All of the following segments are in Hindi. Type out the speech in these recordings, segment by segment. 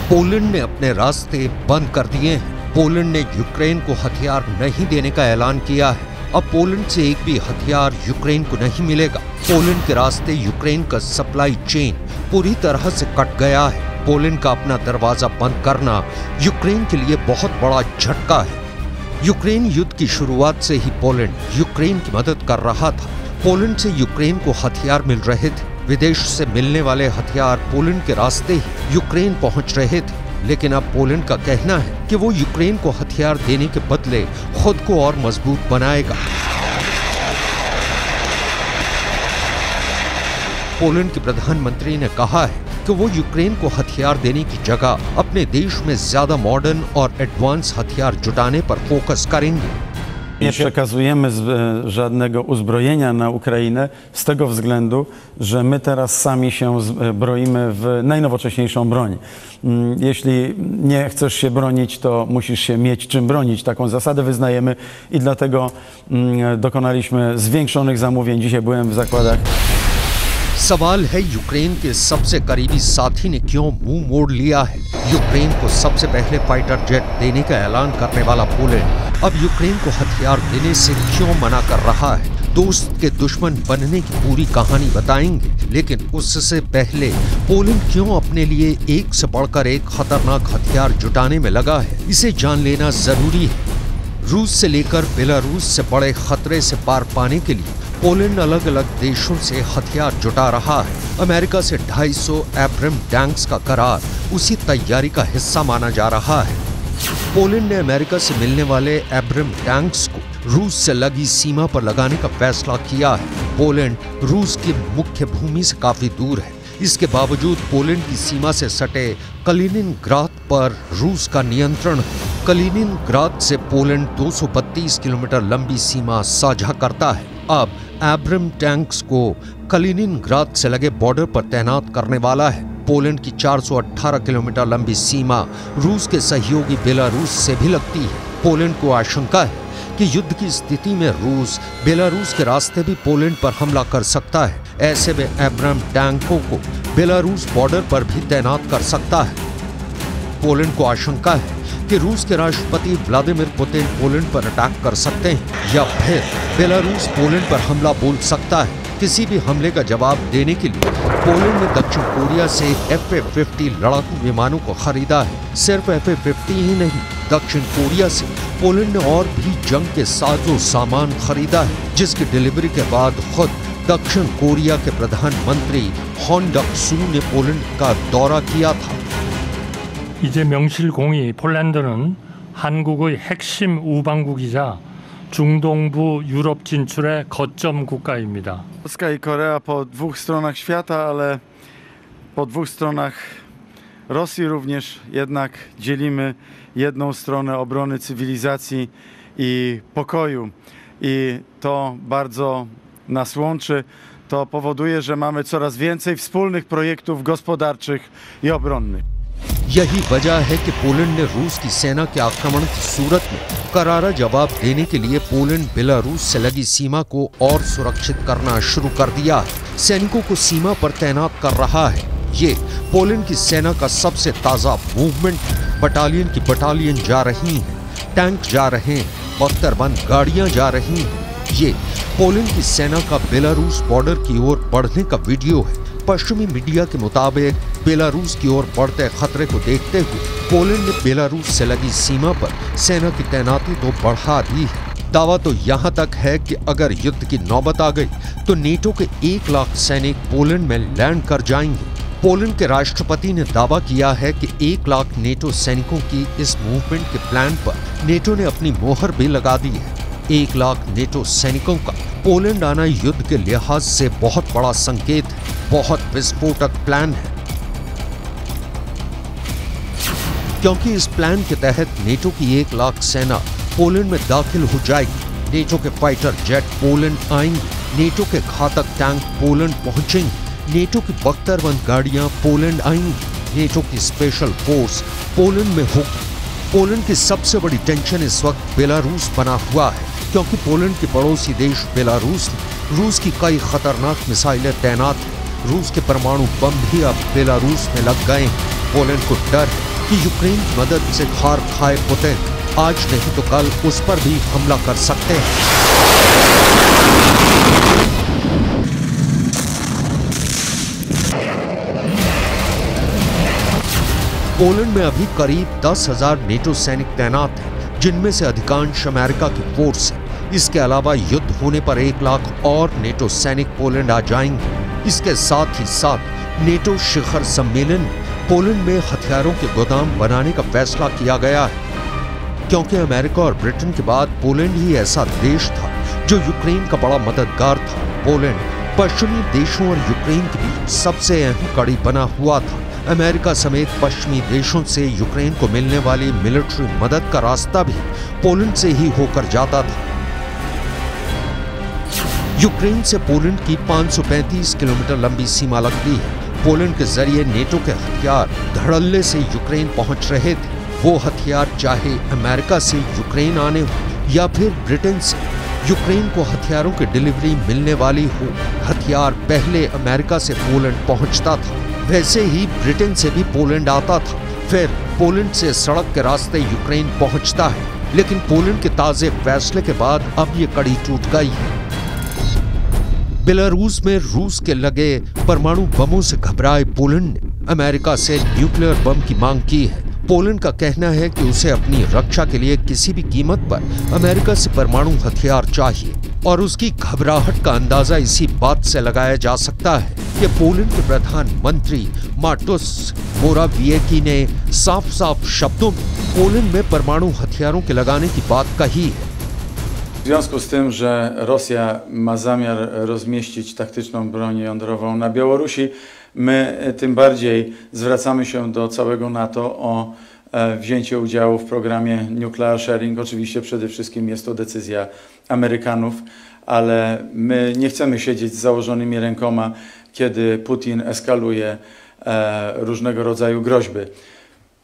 पोलैंड ने अपने रास्ते बंद कर दिए हैं। पोलैंड ने यूक्रेन को हथियार नहीं देने का ऐलान किया है। अब पोलैंड से एक भी हथियार यूक्रेन को नहीं मिलेगा। पोलैंड के रास्ते यूक्रेन का सप्लाई चेन पूरी तरह से कट गया है। पोलैंड का अपना दरवाजा बंद करना यूक्रेन के लिए बहुत बड़ा झटका है। यूक्रेन युद्ध की शुरुआत से ही पोलैंड यूक्रेन की मदद कर रहा था। पोलैंड से यूक्रेन को हथियार मिल रहे थे। विदेश से मिलने वाले हथियार पोलैंड के रास्ते ही यूक्रेन पहुंच रहे थे। लेकिन अब पोलैंड का कहना है कि वो यूक्रेन को हथियार देने के बदले खुद को और मजबूत बनाएगा। पोलैंड के प्रधानमंत्री ने कहा है कि वो यूक्रेन को हथियार देने की जगह अपने देश में ज्यादा मॉडर्न और एडवांस हथियार जुटाने पर फोकस करेंगे। Nie przekazujemy żadnego uzbrojenia na Ukrainę z tego względu, że my teraz sami się broimy w najnowocześniejszą broń. Jeśli nie chcesz się bronić, to musisz się mieć czym bronić. Taką zasadę wyznajemy i dlatego dokonaliśmy zwiększonych zamówień. Dzisiaj byłem w zakładach. सवाल है यूक्रेन के सबसे करीबी साथी ने क्यों मुंह मोड़ लिया है। यूक्रेन को सबसे पहले फाइटर जेट देने का ऐलान करने वाला पोलैंड अब यूक्रेन को हथियार देने से क्यों मना कर रहा है। दोस्त के दुश्मन बनने की पूरी कहानी बताएंगे, लेकिन उससे पहले पोलैंड क्यों अपने लिए एक से बढ़कर एक खतरनाक हथियार जुटाने में लगा है, इसे जान लेना जरूरी है। रूस से लेकर बेलारूस से बड़े खतरे से पार पाने के लिए पोलैंड अलग अलग देशों से हथियार जुटा रहा है। अमेरिका से 250 एब्रम टैंक्स का करार उसी तैयारी का हिस्सा माना जा रहा है। पोलैंड ने अमेरिका से मिलने वाले एब्रम टैंक्स को रूस से लगी सीमा पर लगाने का फैसला किया है। पोलैंड रूस की मुख्य भूमि से काफी दूर है। इसके बावजूद पोलैंड की सीमा से सटे कलिनिनग्राद पर रूस का नियंत्रण है। कलिनिनग्राद से पोलैंड 232 किलोमीटर लंबी सीमा साझा करता है। अब एब्रम टैंक्स को कलिनिनग्राद से लगे बॉर्डर पर तैनात करने वाला है। पोलैंड की 418 किलोमीटर लंबी सीमा रूस के सहयोगी बेलारूस से भी लगती है। पोलैंड को आशंका है कि युद्ध की स्थिति में रूस बेलारूस के रास्ते भी पोलैंड पर हमला कर सकता है। ऐसे में एब्रम टैंकों को बेलारूस बॉर्डर पर भी तैनात कर सकता है। पोलैंड को आशंका है कि रूस के राष्ट्रपति व्लादिमीर पुतिन पोलैंड पर अटैक कर सकते हैं या फिर बेलारूस पोलैंड पर हमला बोल सकता है। किसी भी हमले का जवाब देने के लिए पोलैंड ने दक्षिण कोरिया से F-50 लड़ाकू विमानों को खरीदा है। सिर्फ F-50 ही नहीं, दक्षिण कोरिया से पोलैंड ने और भी जंग के साजो सामान खरीदा है, जिसकी डिलीवरी के बाद खुद दक्षिण कोरिया के प्रधानमंत्री हॉन डक-सू ने पोलैंड का दौरा किया था। 이제 명실공히 폴란드는 한국의 핵심 우방국이자 중동부 유럽 진출의 거점 국가입니다. Polska i Korea po dwóch stronach świata, ale po dwóch stronach Rosji również jednak dzielimy jedną stronę obrony cywilizacji i pokoju. I to bardzo nas łączy. To powoduje, że mamy coraz więcej wspólnych projektów gospodarczych i obronnych. यही वजह है कि पोलैंड ने रूस की सेना के आक्रमण की सूरत में करारा जवाब देने के लिए पोलैंड बेलारूस से लगी सीमा को और सुरक्षित करना शुरू कर दिया है। सैनिकों को सीमा पर तैनात कर रहा है। ये पोलैंड की सेना का सबसे ताजा मूवमेंट है। बटालियन की बटालियन जा रही हैं, टैंक जा रहे हैं, बख्तरबंद गाड़ियां जा रही हैं। ये पोलैंड की सेना का बेलारूस बॉर्डर की ओर बढ़ने का वीडियो है। पश्चिमी मीडिया के मुताबिक बेलारूस की ओर बढ़ते खतरे को देखते हुए पोलैंड ने बेलारूस से लगी सीमा पर सेना की तैनाती तो बढ़ा दी है। दावा तो यहाँ तक है कि अगर युद्ध की नौबत आ गई तो नेटो के 1 लाख सैनिक पोलैंड में लैंड कर जाएंगे। पोलैंड के राष्ट्रपति ने दावा किया है कि 1 लाख नेटो सैनिकों की इस मूवमेंट के प्लान पर नेटो ने अपनी मोहर भी लगा दी है। 1 लाख नेटो सैनिकों का पोलैंड आना युद्ध के लिहाज से बहुत बड़ा संकेत है, बहुत विस्फोटक प्लान है। क्योंकि इस प्लान के तहत नेटो की 1 लाख सेना पोलैंड में दाखिल हो जाएगी। नेटो के फाइटर जेट पोलैंड आएंगे, नेटो के घातक टैंक पोलैंड पहुंचेंगे, नेटो की बख्तरबंद गाड़ियां पोलैंड आएंगी, नेटो की स्पेशल फोर्स पोलैंड में होगी। पोलैंड की सबसे बड़ी टेंशन इस वक्त बेलारूस बना हुआ है, क्योंकि पोलैंड के पड़ोसी देश बेलारूस में रूस की कई खतरनाक मिसाइलें तैनात हैं। रूस के परमाणु बम भी अब बेलारूस में लग गए हैं। पोलैंड को डर है कि यूक्रेन की मदद से खार खाए पुतिन आज नहीं तो कल उस पर भी हमला कर सकते हैं। पोलैंड में अभी करीब 10,000 नेटो सैनिक तैनात हैं, जिनमें से अधिकांश अमेरिका की फोर्स है। इसके अलावा युद्ध होने पर 1 लाख और नेटो सैनिक पोलैंड आ जाएंगे। इसके साथ ही साथ नेटो शिखर सम्मेलन में पोलैंड में हथियारों के गोदाम बनाने का फैसला किया गया है, क्योंकि अमेरिका और ब्रिटेन के बाद पोलैंड ही ऐसा देश था जो यूक्रेन का बड़ा मददगार था। पोलैंड पश्चिमी देशों और यूक्रेन के बीच सबसे अहम कड़ी बना हुआ था। अमेरिका समेत पश्चिमी देशों से यूक्रेन को मिलने वाली मिलिट्री मदद का रास्ता भी पोलैंड से ही होकर जाता था। यूक्रेन से पोलैंड की 535 किलोमीटर लंबी सीमा लगती है। पोलैंड के जरिए नेटो के हथियार धड़ल्ले से यूक्रेन पहुंच रहे थे। वो हथियार चाहे अमेरिका से यूक्रेन आने हो या फिर ब्रिटेन से, यूक्रेन को हथियारों की डिलीवरी मिलने वाली हो। हथियार पहले अमेरिका से पोलैंड पहुंचता था, वैसे ही ब्रिटेन से भी पोलैंड आता था, फिर पोलैंड से सड़क के रास्ते यूक्रेन पहुंचता है। लेकिन पोलैंड के ताजे फैसले के बाद अब ये कड़ी टूट गई है। बेलारूस में रूस के लगे परमाणु बमों से घबराए पोलैंड ने अमेरिका से न्यूक्लियर बम की मांग की है। पोलैंड का कहना है कि उसे अपनी रक्षा के लिए किसी भी कीमत पर अमेरिका से परमाणु हथियार चाहिए, और उसकी घबराहट का अंदाजा इसी बात से लगाया जा सकता है कि पोलैंड के प्रधानमंत्री माटोस मोराविएकी ने साफ साफ शब्दों में पोलैंड में परमाणु हथियारों के लगाने की बात कही है। W związku z tym, że Rosja ma zamiar rozmieścić taktyczną broń jądrową na Białorusi, my tym bardziej zwracamy się do całego NATO o wzięcie udziału w programie Nuclear Sharing. Oczywiście przede wszystkim jest to decyzja Amerykanów, ale my nie chcemy siedzieć z założonymi rękoma, kiedy Putin eskaluje różnego rodzaju groźby.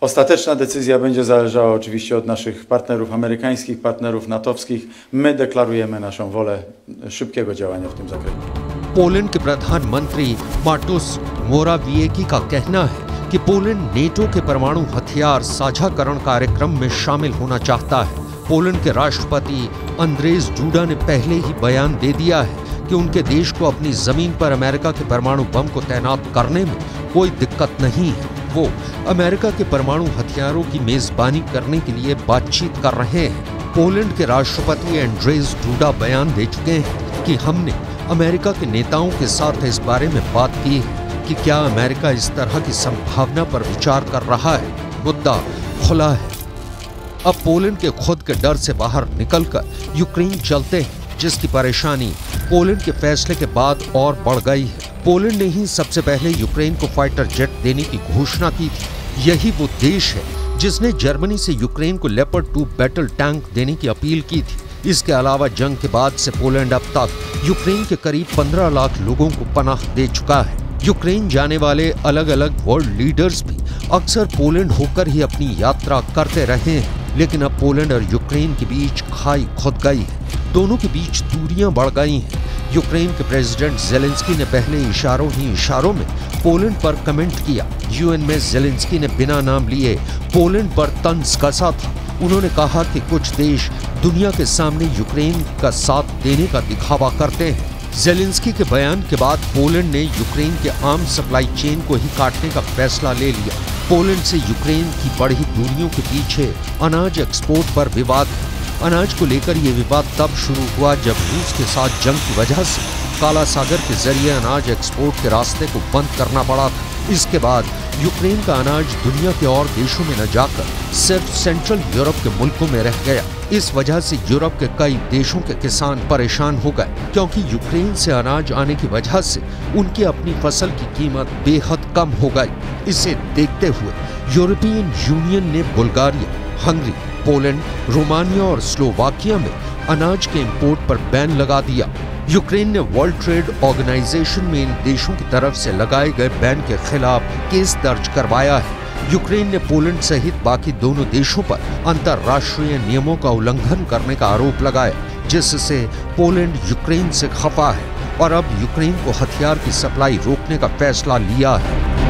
Ostateczna decyzja będzie zależała oczywiście od naszych partnerów amerykańskich, partnerów natowskich. My deklarujemy naszą wolę szybkiego działania w tym zakresie. Poland के प्रधानमंत्री माटोस मोराविएकी का कहना है कि पोलैंड नेटो के परमाणु हथियार साझाकरण कार्यक्रम में शामिल होना चाहता है। पोलैंड के राष्ट्रपति अंद्रेज डूडा ने पहले ही बयान दे दिया है कि उनके देश को अपनी जमीन पर अमेरिका के परमाणु बम को तैनात करने में कोई दिक्कत नहीं है। वो अमेरिका के परमाणु हथियारों की मेजबानी करने के लिए बातचीत कर रहे हैं। पोलैंड के राष्ट्रपति एंड्रेज डूडा बयान दे चुके हैं कि हमने अमेरिका के नेताओं के साथ इस बारे में बात की है कि क्या अमेरिका इस तरह की संभावना पर विचार कर रहा है। मुद्दा खुला है। अब पोलैंड के खुद के डर से बाहर निकलकर यूक्रेन चलते हैं, जिसकी परेशानी पोलैंड के फैसले के बाद और बढ़ गई है। पोलैंड ने ही सबसे पहले यूक्रेन को फाइटर जेट देने की घोषणा की थी। यही वो देश है जिसने जर्मनी से यूक्रेन को लेपर्ड 2 बैटल टैंक देने की अपील की थी। इसके अलावा जंग के बाद से पोलैंड अब तक यूक्रेन के करीब 15 लाख लोगों को पनाह दे चुका है। यूक्रेन जाने वाले अलग अलग वर्ल्ड लीडर्स भी अक्सर पोलैंड होकर ही अपनी यात्रा करते रहे हैं, लेकिन अब पोलैंड और यूक्रेन के बीच खाई खुद गई है। दोनों के बीच दूरियां बढ़ गई हैं। यूक्रेन के प्रेसिडेंट जेलेंस्की ने पहले इशारों में पोलैंड पर कमेंट किया। यूएन में जेलेंस्की ने बिना नाम लिए पोलैंड पर तंज कसा था। उन्होंने कहा कि कुछ देश दुनिया के सामने यूक्रेन का साथ देने का दिखावा करते हैं। जेलेंस्की के बयान के बाद पोलैंड ने यूक्रेन के आर्म सप्लाई चेन को ही काटने का फैसला ले लिया। पोलैंड से यूक्रेन की बढ़ी दूरियों के पीछे अनाज एक्सपोर्ट पर विवाद है। अनाज को लेकर ये विवाद तब शुरू हुआ जब रूस के साथ जंग की वजह से काला सागर के जरिए अनाज एक्सपोर्ट के रास्ते को बंद करना पड़ा था। इसके बाद यूक्रेन का अनाज दुनिया के और देशों में न जाकर सिर्फ सेंट्रल यूरोप के मुल्कों में रह गया। इस वजह से यूरोप के कई देशों के किसान परेशान हो गए, क्योंकि यूक्रेन से अनाज आने की वजह से उनकी अपनी फसल की कीमत बेहद कम हो गई। इसे देखते हुए यूरोपियन यूनियन ने बुल्गारिया, हंगरी, पोलैंड, रोमानिया और स्लोवाकिया में अनाज के इंपोर्ट पर बैन लगा दिया। यूक्रेन ने वर्ल्ड ट्रेड ऑर्गेनाइजेशन में इन देशों की तरफ से लगाए गए बैन के खिलाफ केस दर्ज करवाया है। यूक्रेन ने पोलैंड सहित बाकी दोनों देशों पर अंतर्राष्ट्रीय नियमों का उल्लंघन करने का आरोप लगाया, जिससे पोलैंड यूक्रेन से खफा है और अब यूक्रेन को हथियार की सप्लाई रोकने का फैसला लिया है।